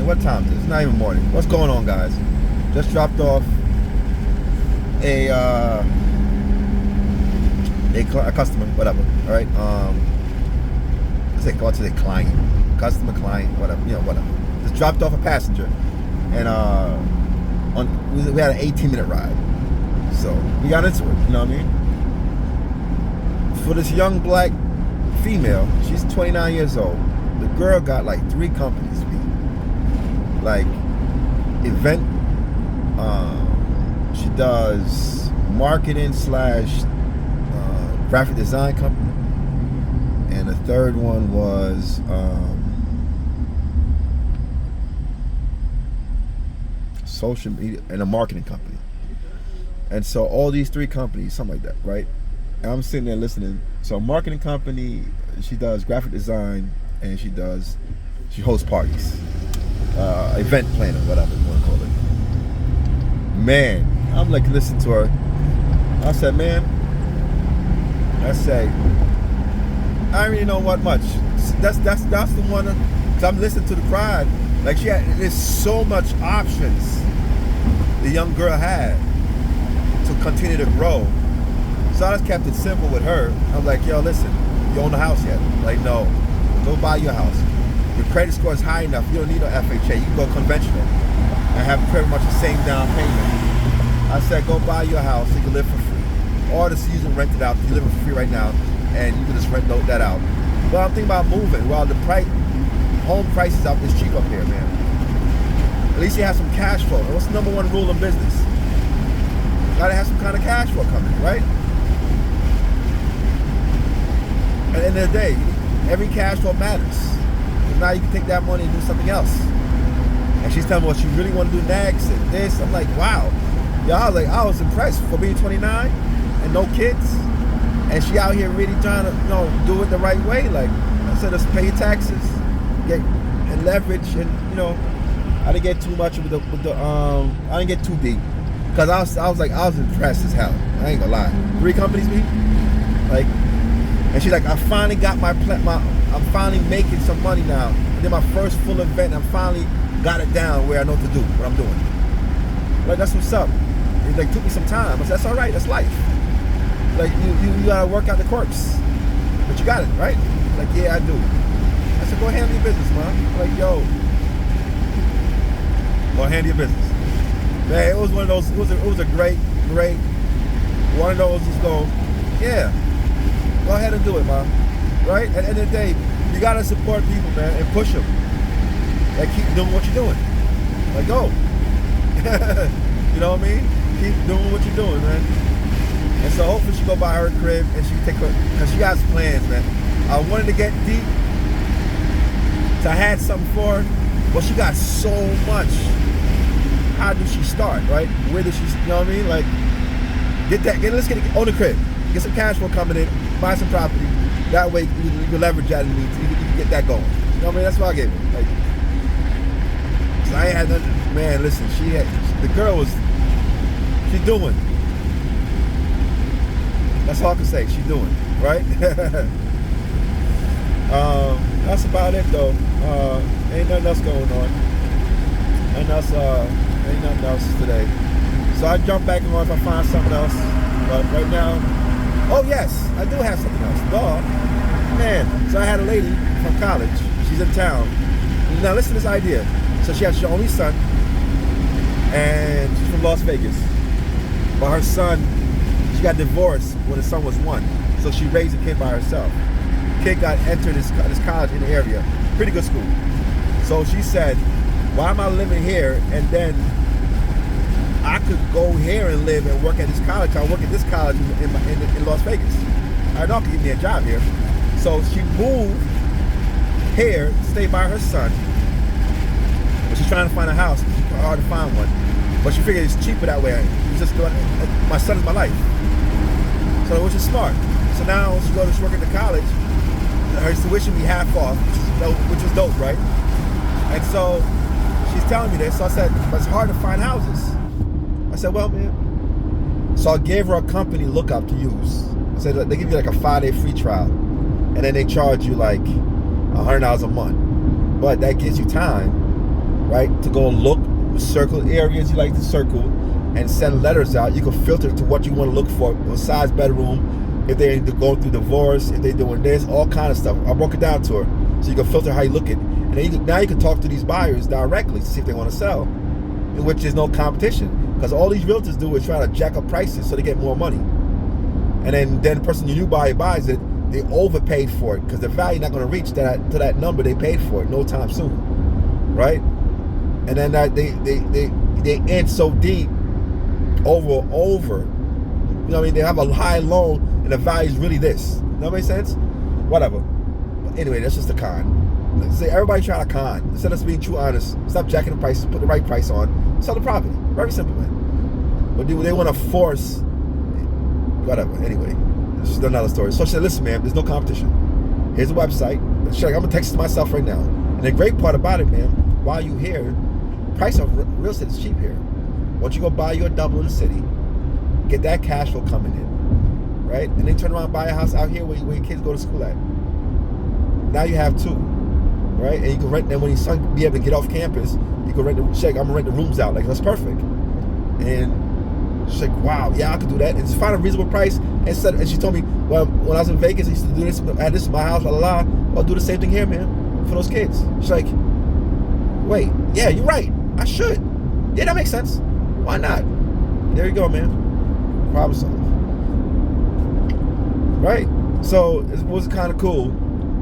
morning. What time is it? It's not even morning. What's going on, guys? Just dropped off a customer, whatever. All right. What's it? Client, customer, client, whatever. Whatever. Just dropped off a passenger, and we had an 18-minute ride. So we got into it. You know what I mean? For this young black female, she's 29 years old. The girl got like 3 companies, like event. She does marketing / graphic design company, and the third one was social media and a marketing company. And so all these 3 companies, something like that, right? And I'm sitting there listening. So a marketing company, she does graphic design, and she hosts parties, event planner, whatever you want to call it. Man, I'm like listening to her. I said, I don't really know what much. That's the one. Cause I'm listening to the crowd. Like there's so much options the young girl had to continue to grow. So I just kept it simple with her. I'm like, yo, listen, you own a house yet? Like, no. Go buy your house. Your credit score is high enough. You don't need no FHA. You can go conventional and have pretty much the same down payment. I said, go buy your house. You can live for free. Or the season rent it out. You're living for free right now, and you can just rent that out. But I'm thinking about moving. Well, the home prices out is cheap up here, man. At least you have some cash flow. And what's the number 1 rule in business? You gotta have some kind of cash flow coming, right? At the end of the day, every cash flow matters. So now you can take that money and do something else. And she's telling me what she really want to do next and this. I'm like, wow. Y'all, I was impressed for being 29 and no kids. And she out here really trying to, do it the right way. Like I said, just pay your taxes, and leverage, and I didn't get too much with the I didn't get too deep. Cause I was impressed as hell. I ain't gonna lie. 3 companies, like. And she's like, I finally got I'm finally making some money now. I did my first full event, and I finally got it down where I know what to do, what I'm doing. Like, that's what's up. It took me some time. I said, that's all right, that's life. Like, you gotta work out the quirks. But you got it, right? Like, yeah, I do. I said, go handle your business, man. I'm like, yo, go handle your business. Man, it was one of those, it was a great, one of those just go, yeah. Go ahead and do it, man. Right? At the end of the day, you gotta support people, man, and push them. Like, keep doing what you're doing. Like, go. You know what I mean? Keep doing what you're doing, man. And so hopefully she go by her crib and she can take her, because she has plans, man. I wanted to get deep. So I had something for her. But she got so much. How do she start, right? Where does she, you know what I mean? Like, let's get on the crib. Get some cash flow coming in, buy some property. That way you can leverage that and you can get that going. You know what I mean? That's what I gave her. Like, so I ain't had nothing. Man, listen, the girl was, she's doing. That's all I can say. She's doing, right? That's about it though. Ain't nothing else going on. Ain't nothing else today. So I jump back on if I find something else. But right now, oh yes, I do have something else. Duh. Man, so I had a lady from college. She's in town. Now listen to this idea. So she has her only son, and she's from Las Vegas. But her son, she got divorced when the son was 1. So she raised a kid by herself. The kid got entered this college in the area. Pretty good school. So she said, why am I living here and then I could go here and live and work at this college. I work at this college in Las Vegas. I know I could give me a job here. So she moved here to stay by her son. But she's trying to find a house. It's hard to find one. But she figured it's cheaper that way. It's just my son is my life. So which is smart. So now she goes to work at the college. Her tuition be half off, which is dope, right? And so she's telling me this. So I said, but it's hard to find houses. I said, well, man. So I gave her a company lookup to use. I said, they give you like a 5-day free trial. And then they charge you like $100 a month. But that gives you time, right? To go look, circle areas you like to circle, and send letters out. You can filter to what you want to look for, size bedroom, if they're going through divorce, if they're doing this, all kind of stuff. I broke it down to her, so you can filter how you look at it. And then now you can talk to these buyers directly to see if they want to sell, in which there's no competition. Because all these realtors do is try to jack up prices so they get more money. And then the person you new buyer buys it, they overpaid for it because the value not going to reach to that number they paid for it no time soon, right? And then they in so deep over. You know what I mean? They have a high loan and the value is really this. That make sense? Whatever. But anyway, that's just a con. Say everybody try to con. Instead of being true honest, stop jacking the prices, put the right price on, sell the property. Very simple, man. But they want to force whatever. Anyway, this is another story. So she said, listen, man, there's no competition. Here's a website. I'm gonna text it to myself right now. And the great part about it, man, while you here, price of real estate is cheap here. Once you go buy you a double in the city, get that cash flow coming in, right? And then turn around and buy a house out here where your kids go to school at. Now you have two, right? And you can rent them when your son be able to get off campus. You can rent I'm gonna rent the rooms out. Like, that's perfect. And she's like, wow, yeah, I could do that. And find a reasonable price. And she told me, well, when I was in Vegas, I used to do this, I had this in my house, I'll do the same thing here, man, for those kids. She's like, wait, yeah, you're right. I should. Yeah, that makes sense. Why not? There you go, man. Problem solved. Right? So it was kind of cool.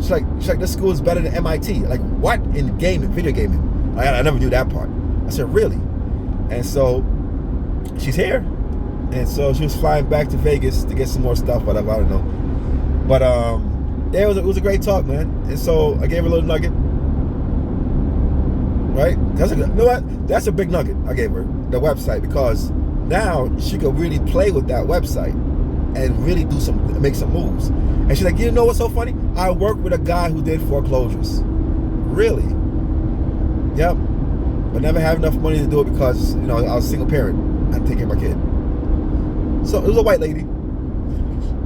She's like, this school is better than MIT. Like, what? In gaming, video gaming. I never knew that part. I said, really? And so she's here. And so she was flying back to Vegas to get some more stuff, whatever, I don't know. But yeah, it was a great talk, man. And so I gave her a little nugget. Right? You know what? That's a big nugget I gave her, the website, because now she could really play with that website and really make some moves. And she's like, you know what's so funny? I worked with a guy who did foreclosures. Really? Yep. But never had enough money to do it because, you know, I was a single parent. I had to take care of my kid. So it was a white lady.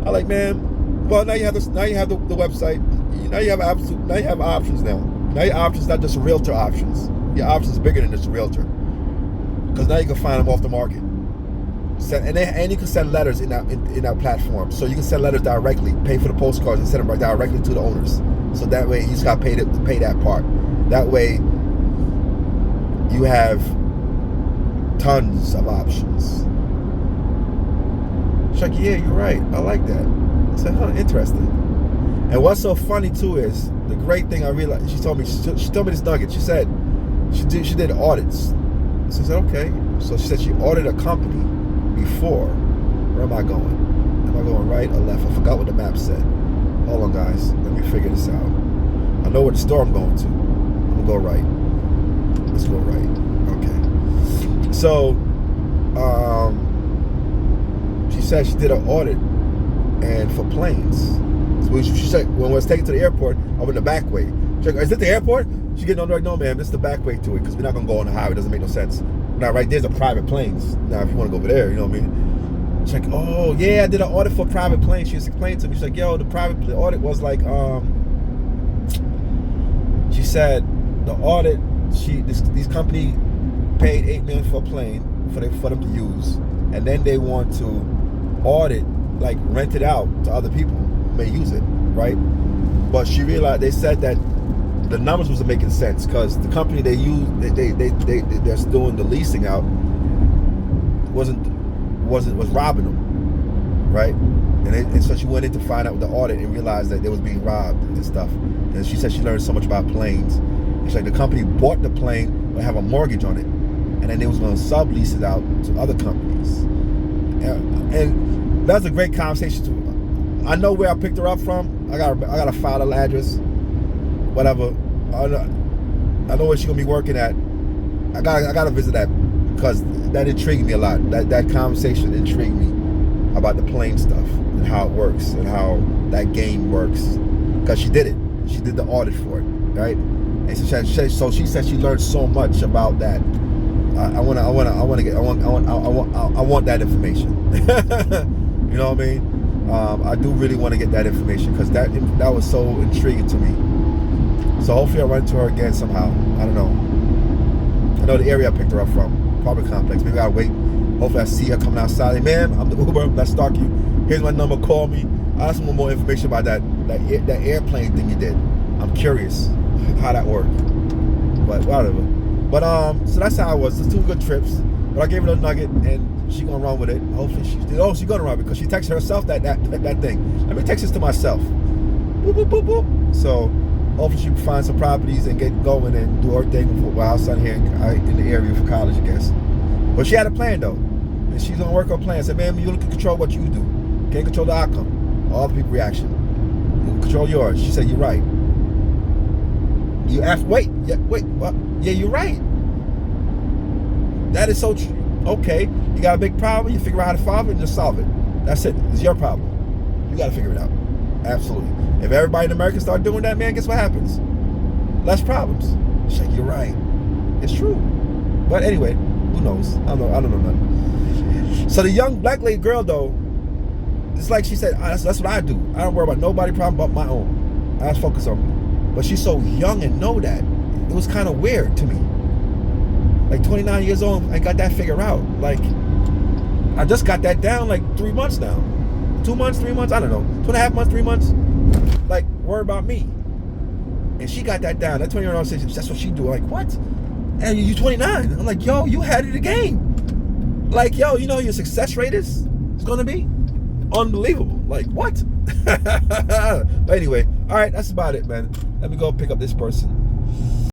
I like, man, well, now you have the website. Now you have options now. Now your options not just realtor options. Your options bigger than just a realtor. Because now you can find them off the market. And you can send letters in that platform. So you can send letters directly, pay for the postcards and send them directly to the owners. So that way you just got to pay that part. That way you have tons of options. She's like, yeah, you're right. I like that. I said, huh, interesting. And what's so funny too is the great thing I realized. She told me this nugget. She said she did audits. So I said, okay. So she said she audited a company before. Where am I going? Am I going right or left? I forgot what the map said. Hold on, guys. Let me figure this out. I know what store I'm going to. I'm gonna go right. Let's go right. Okay. So, she said she did an audit, and for planes. So she said when I was taken to the airport, I went the back way. She's like, is it the airport? She getting on there like, no, ma'am, this is the back way to it because we're not gonna go on the highway. It doesn't make no sense. Now, right there's a private planes. Now, if you want to go over there, you know what I mean? She's like, oh yeah, I did an audit for private planes. She was explaining to me. She's like, yo, the audit was like, she said the audit, this company paid $8 million for a plane for them to use, and then they want to audit, like rent it out to other people who may use it, right? But she realized they said that the numbers wasn't making sense because the company they use, they're doing the leasing out was robbing them, right? And so she went in to find out with the audit and realized that they was being robbed and stuff. And she said she learned so much about planes. It's like the company bought the plane but have a mortgage on it, and then they was going to sublease it out to other companies. And that's a great conversation too. I know where I picked her up from. I got a file address, whatever. I know where she's gonna be working at. I gotta visit that because that intrigued me a lot. That conversation intrigued me about the plane stuff and how it works and how that game works. Because she did it. She did the audit for it, right? And so she said she learned so much about that. I want that information. You know what I mean? I do really want to get that information because that was so intriguing to me. So hopefully I run into her again somehow. I don't know. I know the area I picked her up from, apartment complex. Maybe I'll wait. Hopefully I see her coming outside. Hey, man, I'm the Uber. Let's stalk you. Here's my number. Call me. I just want more information about that airplane thing you did. I'm curious how that worked. But whatever. But so that's how it was. It's 2 good trips. But I gave her a nugget, and she gonna run with it. Hopefully she's gonna run because she texted herself that thing. Let me text this to myself. Boop boop boop boop. So hopefully she can find some properties and get going and do her thing while her son here in the area for college, I guess. But she had a plan though, and she's gonna work her plan. Said, man, you can control what you do. Can't control the outcome. All the people's reaction. You can control yours. She said, you're right. You asked, wait, what? Yeah, you're right. That is so true. Okay, you got a big problem, you figure out how to solve it and just solve it. That's it. It's your problem. You got to figure it out. Absolutely. If everybody in America start doing that, man, guess what happens? Less problems. She's like, you're right. It's true. But anyway, who knows? I don't know nothing. So the young black lady girl, though, it's like she said, that's what I do. I don't worry about nobody's problem but my own. I just focus on me. But she's so young and know that. It was kind of weird to me. Like 29 years old, I got that figured out. Like, I just got that down like 3 months now. 2 months, 3 months, I don't know. 2.5 months, 3 months. Like, worry about me. And she got that down. That 20-year-old says, that's what she do. Like, what? And you 29. I'm like, yo, you had it again. Like, yo, you know your success rate is going to be? Unbelievable. Like, what? But anyway, all right, that's about it, man. Let me go pick up this person.